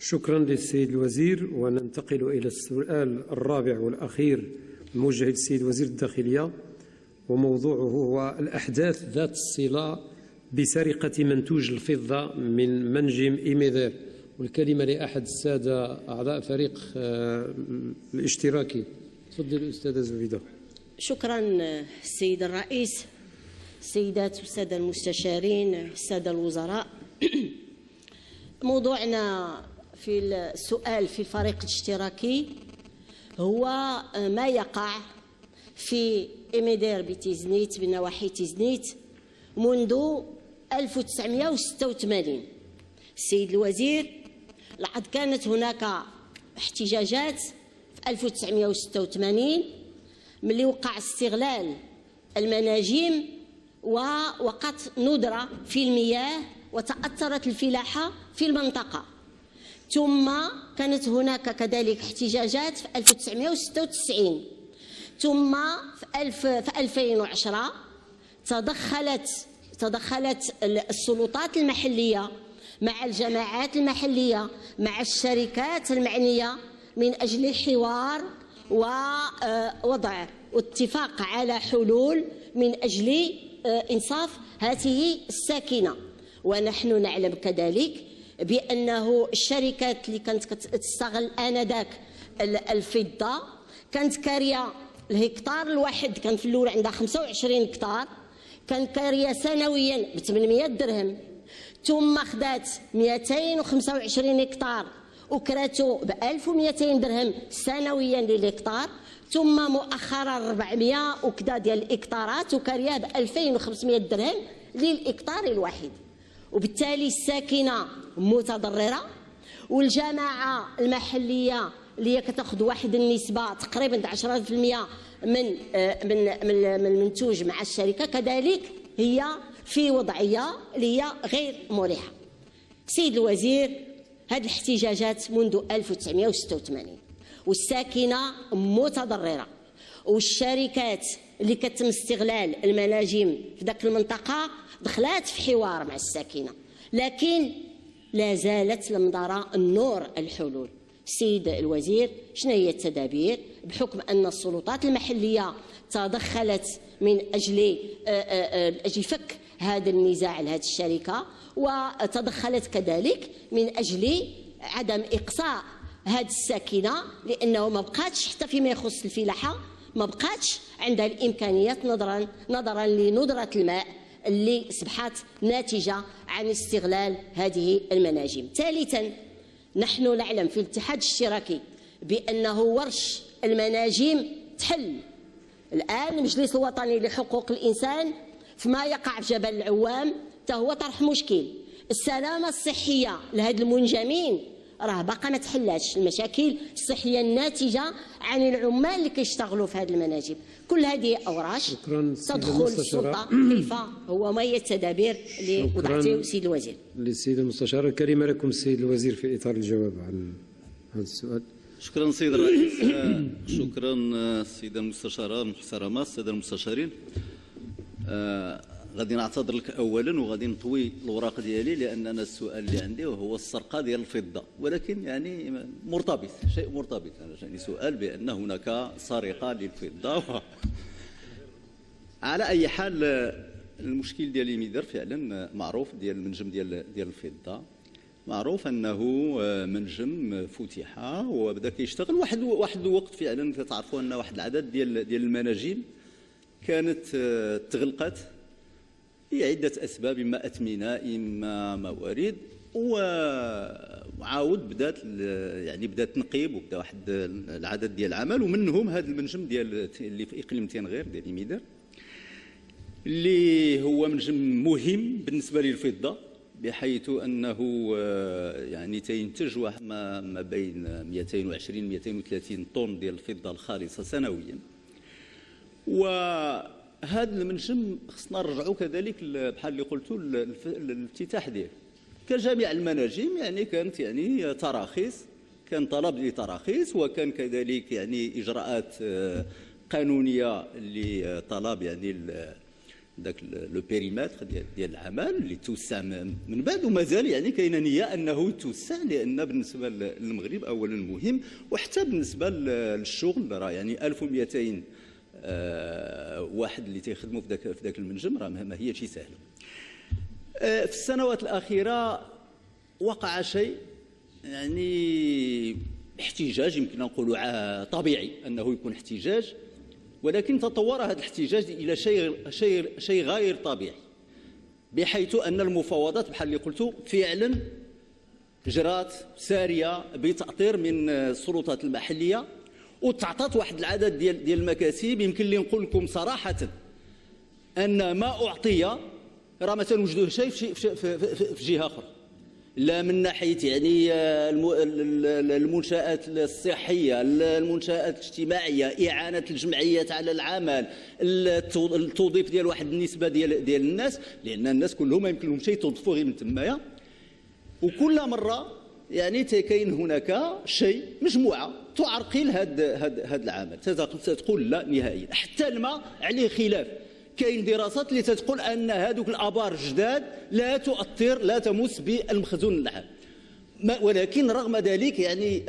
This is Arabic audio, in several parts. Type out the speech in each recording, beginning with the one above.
شكرا للسيد الوزير. وننتقل إلى السؤال الرابع والأخير الموجه للسيد وزير الداخلية، وموضوعه هو الأحداث ذات الصلة بسرقة منتوج الفضة من منجم إيميدير. والكلمة لأحد السادة أعضاء فريق الاشتراكي. تفضل الأستاذة زبيدة. شكرا السيد الرئيس، السيدات والسادة المستشارين، السادة الوزراء. موضوعنا في السؤال في الفريق الاشتراكي هو ما يقع في إيميدير بتيزنيت بنواحي تيزنيت منذ 1986. السيد الوزير، لقد كانت هناك احتجاجات في 1986 ملي وقع استغلال المناجم ووقعت ندرة في المياه وتأثرت الفلاحة في المنطقة. ثم كانت هناك كذلك احتجاجات في 1996. ثم في 2010 تدخلت السلطات المحلية مع الجماعات المحلية مع الشركات المعنية من أجل الحوار ووضع اتفاق على حلول من أجل إنصاف هذه الساكنة. ونحن نعلم كذلك بأنه الشركات اللي كانت تستغل آنذاك الفضة كانت كارية الهكتار الواحد، كان في الأول عندها 25 هكتار، كان كارية سنويا ب 800 درهم، ثم خدات 225 هكتار وكراتو ب 1200 درهم سنويا للهكتار، ثم مؤخرا 400 وكذا ديال الهكتارات وكارية ب 2500 درهم للهكتار الواحد. وبالتالي الساكنة متضررة، والجماعة المحلية اللي هي كتاخذ واحد النسبة تقريبا 10% من المنتوج مع الشركة كذلك هي في وضعية اللي هي غير مريحة. سيد الوزير، هذه الاحتجاجات منذ 1986 والساكنة متضررة، والشركات اللي كتم استغلال المناجم في ذاك المنطقة دخلات في حوار مع الساكنة، لكن لا زالت لم نرى النور الحلول. سيد الوزير، شنو هي التدابير بحكم أن السلطات المحلية تدخلت من أجل فك هذا النزاع لهذه الشركة، وتدخلت كذلك من أجل عدم إقصاء هذه الساكنة، لأنه ما بقاتش حتى فيما يخص الفلاحة ما بقاتش عندها الإمكانيات نظرا لندرة الماء اللي أصبحت ناتجة عن استغلال هذه المناجم. ثالثا، نحن نعلم في الاتحاد الاشتراكي بأنه ورش المناجم تحل. الآن المجلس الوطني لحقوق الإنسان فيما يقع في جبل العوام هو طرح مشكل. السلامة الصحية لهذ المنجمين راه باقا ما تحلاتش، المشاكل الصحية الناتجة عن العمال اللي كيشتغلوا في هذه المناجم. كل هذه أوراش تدخل السلطة كيف هو ما هي التدابير اللي وضعتيه سيد الوزير. للسيد المستشار، الكلمة لكم السيد الوزير في إطار الجواب عن هذا السؤال. شكرا سيد الرئيس. شكرا السيدة المستشارة المحترمة، السادة المستشارين. غادي نعتذر لك اولا وغادي نطوي الوراق ديالي، لان انا السؤال اللي عندي هو السرقه ديال الفضه، ولكن يعني مرتبط، شيء مرتبط. انا جاني سؤال بان هناك سرقه للفضه. على اي حال المشكل ديال إيميدير فعلا معروف، ديال المنجم ديال الفضه معروف انه منجم فتح وبدا كيشتغل واحد الوقت. فعلا كتعرفوا ان واحد العدد ديال المناجم كانت تغلقت لعدة أسباب، إما أثمنة إما موارد، وعاود بدات تنقيب وبدا واحد العدد ديال العمل، ومنهم هذا المنجم ديال اللي في إقليم تينغير ديال إيميدير اللي هو منجم مهم بالنسبة للفضة، بحيث أنه يعني تينتج ما بين 220 230 طن ديال الفضة الخالصة سنويا. وهذا المنجم خصنا نرجعوا كذلك بحال اللي قلتوا الافتتاح ديالو كجميع المناجم، يعني كانت يعني تراخيص، كان طلب لتراخيص، وكان كذلك يعني اجراءات قانونيه لطلب يعني ذاك لو بيريمتر ديال العمل اللي توسع من بعد، ومازال يعني كاينه نيه انه يتوسع، لان بالنسبه للمغرب اولا مهم، وحتى بالنسبه للشغل راه يعني 1200 واحد اللي تيخدموا في ذاك المنجم راه ما هي شي سهله. في السنوات الاخيره وقع شيء يعني احتجاج، يمكن نقولوا طبيعي انه يكون احتجاج، ولكن تطور هذا الاحتجاج الى شيء غير طبيعي، بحيث ان المفاوضات بحال اللي قلت فعلا جرات ساريه بتاطير من السلطات المحليه، وتعطات واحد العدد ديال المكاسب. يمكن لي نقول لكم صراحه ان ما اعطي راه ما تنوجدوه شيء في جهه اخرى، لا من ناحيه يعني المنشآت الصحيه، المنشآت الاجتماعيه، اعانه الجمعيات على العمل، التوظيف ديال واحد النسبه ديال الناس، لان الناس كلهم ما يمكن لهم شيء توظفوا غير من تمايا. وكل مره يعني كاين هناك شيء مجموعه تعرقل هذا العمل، تقول لا نهائيا. حتى الماء عليه خلاف، كاين دراسات اللي تتقول ان هذوك الابار الجداد لا تؤثر، لا تمس بالمخزون العام، ولكن رغم ذلك يعني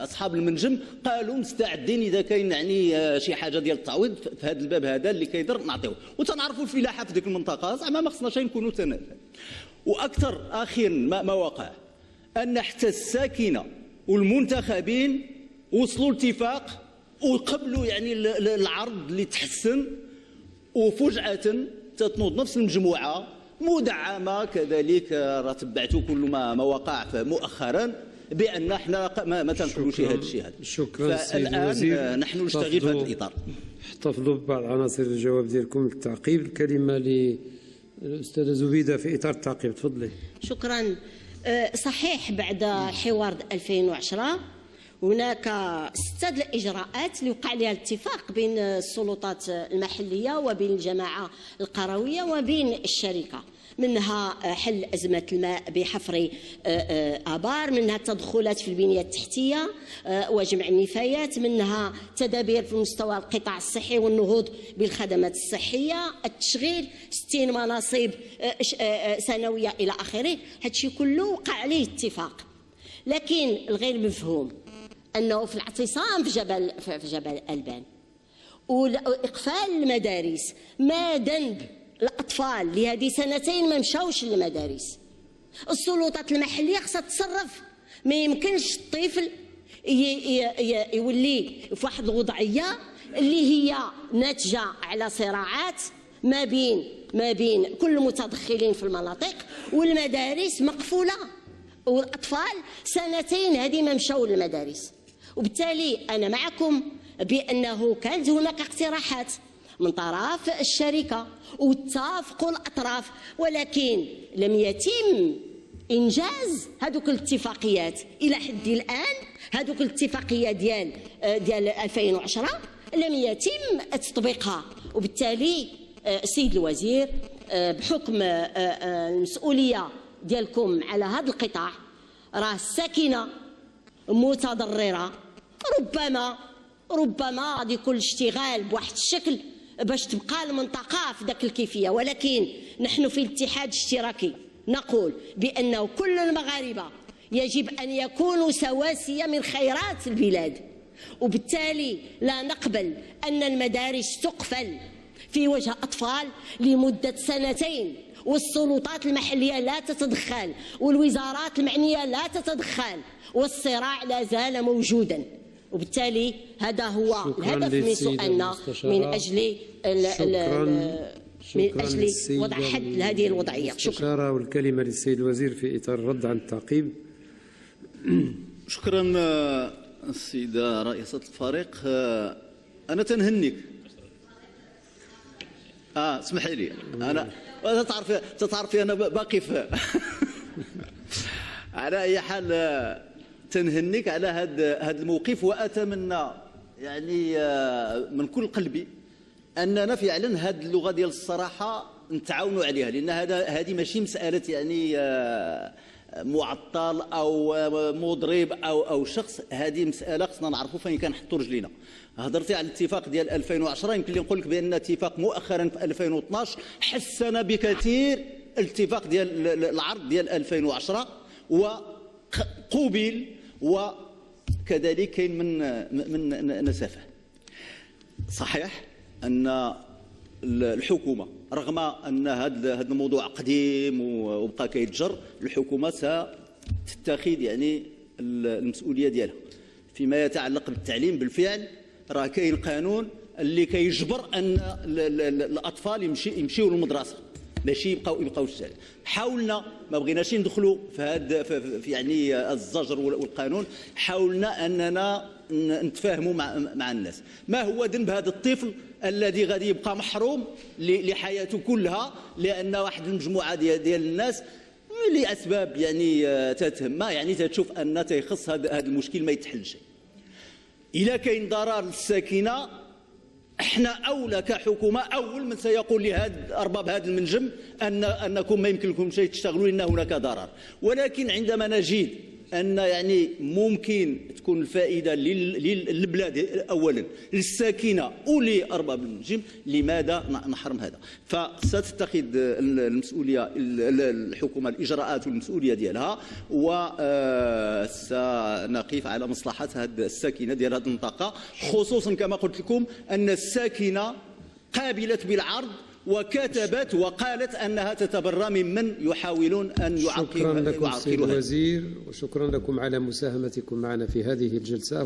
اصحاب المنجم قالوا مستعدين اذا كاين يعني شي حاجه ديال التعويض في هذا الباب هذا اللي كيقدر نعطيوه. وتنعرفوا الفلاحه في ديك المنطقه زعما ما خصناش نكونوا تنافل. واكثر اخيرا ما وقع ان حتى الساكنه والمنتخبين وصلوا لاتفاق وقبلوا يعني العرض اللي تحسن، وفجأة تتنوض نفس المجموعة مدعمة كذلك، راه تبعتوا كل ما وقع مؤخرا بأن احنا ما تنقولوش هذا الشيء هذا. شكرا سيد الوزير. فالآن نحن نشتغل في هذا الإطار. احتفظوا ببعض عناصر الجواب ديالكم للتعقيب. الكلمة للأستاذة زبيدة في إطار التعقيب، تفضلي. شكرا. صحيح بعد حوار 2010 هناك 6 الإجراءات اللي وقع عليها الاتفاق بين السلطات المحلية وبين الجماعة القروية وبين الشركة، منها حل أزمة الماء بحفر آبار، منها التدخلات في البنية التحتية وجمع النفايات، منها تدابير في مستوى القطاع الصحي والنهوض بالخدمات الصحية، التشغيل 60 مناصب سنوية إلى آخره. هادشي كله وقع عليه اتفاق، لكن الغير مفهوم أنه في الاعتصام في جبل ألبان وإقفال المدارس، ما ذنب الأطفال اللي هذه 2 سنين ما مشاوش للمدارس؟ السلطات المحلية خصها تتصرف. ما يمكنش الطفل يولي في واحد الوضعية اللي هي ناتجة على صراعات ما بين كل المتدخلين في المناطق، والمدارس مقفولة والأطفال 2 سنين هذه ما مشاو للمدارس. وبالتالي أنا معكم بأنه كانت هناك اقتراحات من طرف الشركة واتفقوا الأطراف، ولكن لم يتم إنجاز هذوك الاتفاقيات إلى حد الآن. هذوك الاتفاقية ديال 2010 لم يتم تطبيقها. وبالتالي سيد الوزير، بحكم المسؤولية ديالكم على هذا القطاع، راه الساكنة متضررة، ربما غادي يكون الاشتغال بواحد الشكل باش تبقى المنطقة في ذاك الكيفية، ولكن نحن في الاتحاد الاشتراكي نقول بأنه كل المغاربة يجب أن يكونوا سواسية من خيرات البلاد، وبالتالي لا نقبل أن المدارس تقفل في وجه أطفال لمدة 2 سنين والسلطات المحلية لا تتدخل والوزارات المعنية لا تتدخل والصراع لا زال موجودا. وبالتالي هذا هو الهدف من سؤالنا من أجل وضع حد لهذه الوضعية. شكرا. والكلمة للسيد الوزير في إطار الرد عن التعقيب. شكرا السيدة رئيسة الفريق. أنا تنهنيك. اسمحي لي، أنا تتعرفي أنا باقي في على أي حال تنهنيك على هذا الموقف، وأتمنى يعني من كل قلبي أننا فعلا هذه اللغة ديال الصراحة نتعاونوا عليها، لأن هذه ماشي مسألة يعني معطل او مضرب او شخص، هذه مساله خصنا نعرفوا فين كنحطوا رجلينا. هضرتي على الاتفاق ديال 2010، يمكن لي نقول لك بان الاتفاق مؤخرا في 2012 حسن بكثير الاتفاق ديال العرض ديال 2010 وقبل، وكذلك كاين من نسفه. صحيح ان الحكومه رغم ان هذا الموضوع قديم وبقى كيتجر، الحكومه ستتخذ يعني المسؤوليه ديالها فيما يتعلق بالتعليم. بالفعل راه كاين قانون اللي كيجبر ان الاطفال يمشيوا للمدرسه، ماشي يبقاو الشارع. حاولنا، ما بغيناش ندخلوا في هذا في يعني الزجر والقانون، حاولنا اننا نتفاهموا مع الناس. ما هو ذنب هذا الطفل الذي غادي يبقى محروم لحياته كلها لان واحد المجموعه ديال الناس لاسباب يعني تتهمها، يعني تتشوف ان تيخص هذا المشكل ما يتحلش. اذا كاين ضرر للساكنه، احنا اولى كحكومه، اول من سيقول لهاد ارباب هذا المنجم انكم ما يمكن لكم شيء تشتغلوا لان هناك ضرر. ولكن عندما نجد ان يعني ممكن تكون الفائده للبلاد اولا، للساكنه ولارباب المنجم، لماذا نحرم هذا؟ فستتخذ المسؤوليه الحكومه الاجراءات والمسؤوليه ديالها، وسنقف على مصلحه هذه الساكنه ديال هذه المنطقه، خصوصا كما قلت لكم ان الساكنه قابلت بالعرض وكتبت وقالت أنها تتبرى ممن يحاولون أن يعرقلوا. شكرا لكم سيد الوزير، وشكرا لكم على مساهمتكم معنا في هذه الجلسة.